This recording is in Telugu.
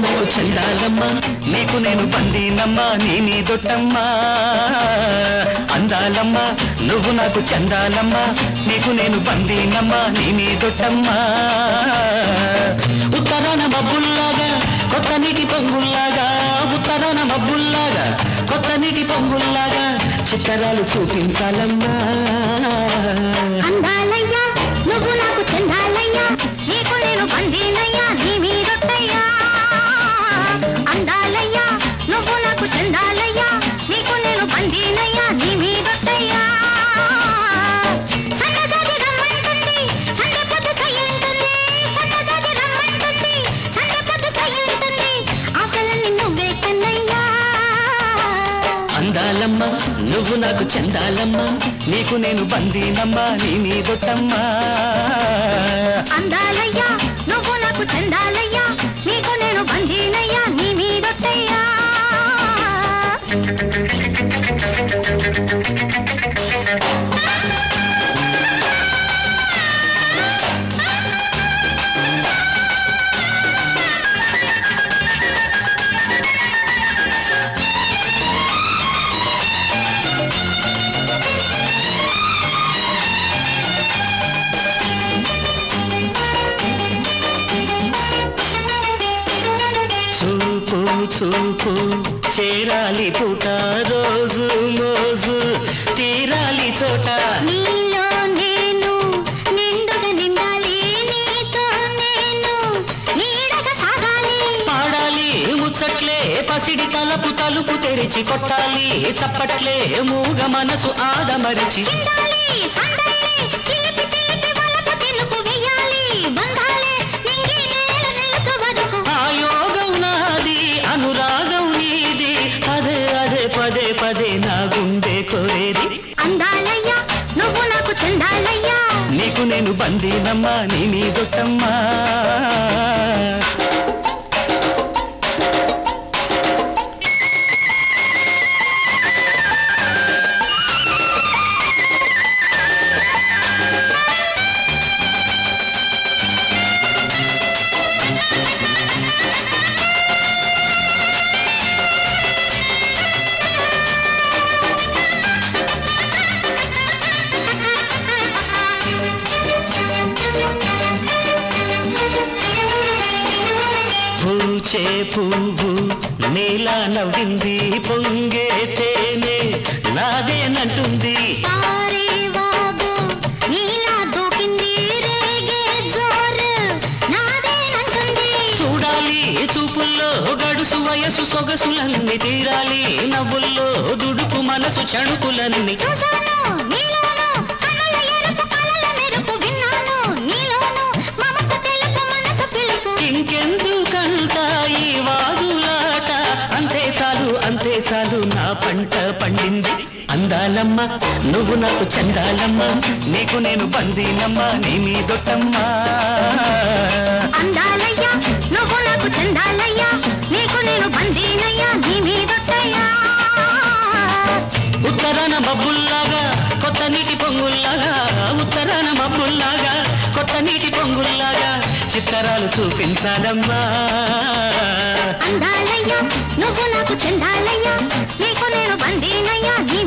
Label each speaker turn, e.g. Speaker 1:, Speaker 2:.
Speaker 1: నాకు చందాలమ్మ నీకు నేను బందీనమ్మ నీ మీదొట్టమ్మ అందాలమ్మ నువ్వు నాకు చందాలమ్మ నీకు నేను బందీనమ్మ నీ మీదొట్టమ్మ ఉత్తరాన మబ్బుల్లాగా కొత్త నీటి పొంగుల్లాగా ఉత్తరాన మబ్బుల్లాగా కొత్త నీటి పొంగుల్లాగా చిత్తరాలు చూపించాలమ్మా
Speaker 2: అందాలయ్యా నువ్వు నాకు చందాలయ్యా నీకు నేను బందీనయ్యా నీ మీదొట్టయ్యా అందాలయ్యా నువ్వు నాకు చందాలయ్యా నీకు నేను బందీనయ్యా నీ మీదొట్టయ్యా సన్నజాజి రమ్మంటుంది సండే పొద్దు సయ్యంటుంది సన్నజాజి రమ్మంటుంది సండే పొద్దు సయ్యంటుంది ఆశలన్నీ నువ్వే కన్నయ్యా
Speaker 1: అందాలమ్మ నువ్వు నాకు చందాలమ్మ నీకు నేను బందీనమ్మ నీ మీదొట్టమ్మ
Speaker 2: అందాలయ్యా నువ్వు నాకు చందాలయ్యా నీకు నేను బందీనయ్యా నీ మీదొట్టయ్యా
Speaker 1: చూపు చేరాలి పూట రోజు మోజు తీరాలి చోట
Speaker 2: నీలో నేను నిండుగా నిండాలి నీతో నేను నీడగా సాగాలి
Speaker 1: పాడాలి ముచ్చట్లే పసిడి తలుపు తలుపు తెరిచి కొట్టాలి చప్పట్లే మూగ మనసు ఆదమరిచి
Speaker 2: చిందాలి సందలి చిలిపి చిలిపి వలపు తినుకు వెయ్యాలి బంధాలే నింగి నేల నిలుచు వరకు
Speaker 1: ఆ యోగం నాది అనురాగం నీది అదే అదే పదే పదే నా గుండె కోరేది
Speaker 2: అందాలయ్యా నువ్వు నాకు చందాలయ్యా
Speaker 1: నీకు నేను బందీనమ్మ నీ మీదొట్టమ్మా పూచే పువ్వు నీలా నవ్వింది పొంగే తేనె నాదేనంటుంది
Speaker 2: పారే వాగు నీలా దూకింది రేగే జోరు నాదేనంటుంది
Speaker 1: చూడాలి చూపుల్లో గడుసు వయసు సొగసులన్నీ తీరాలి నవ్వుల్లో దుడుకు మనసు చణుకులన్నీ
Speaker 2: చూశాను నీలోను కనుల ఎరుపు కలల మెరుపు విన్నాను నీలోను మమత తెలుపు మనసు పిలుపు
Speaker 1: ఇంకెందుకంట ఈ వాదులాట అంతే చాలు నా పంట పండింది అందాలమ్మ నువ్వు నాకు చందాలమ్మ నీకు నేను బందీనమ్మ నీ మీదొట్టమ్మ
Speaker 2: అందాలయ్యా నువ్వు నాకు చందాలయ్యా నీకు నేను బందీనయ్యా నీ మీదొట్టయ్యా
Speaker 1: ఉత్తరాన మబ్బుల్లాగా కొత్త నీటి పొంగుల్లాగా ఉత్తరాన మబ్బుల్లాగా కొత్త నీటి పొంగుల్లాగా చిత్తరాలు చూపించాలమ్మా
Speaker 2: అందాలయ్యా నువ్వు నాకు చందాలయ్యా నీకు నేను బందీనయ్యా నీ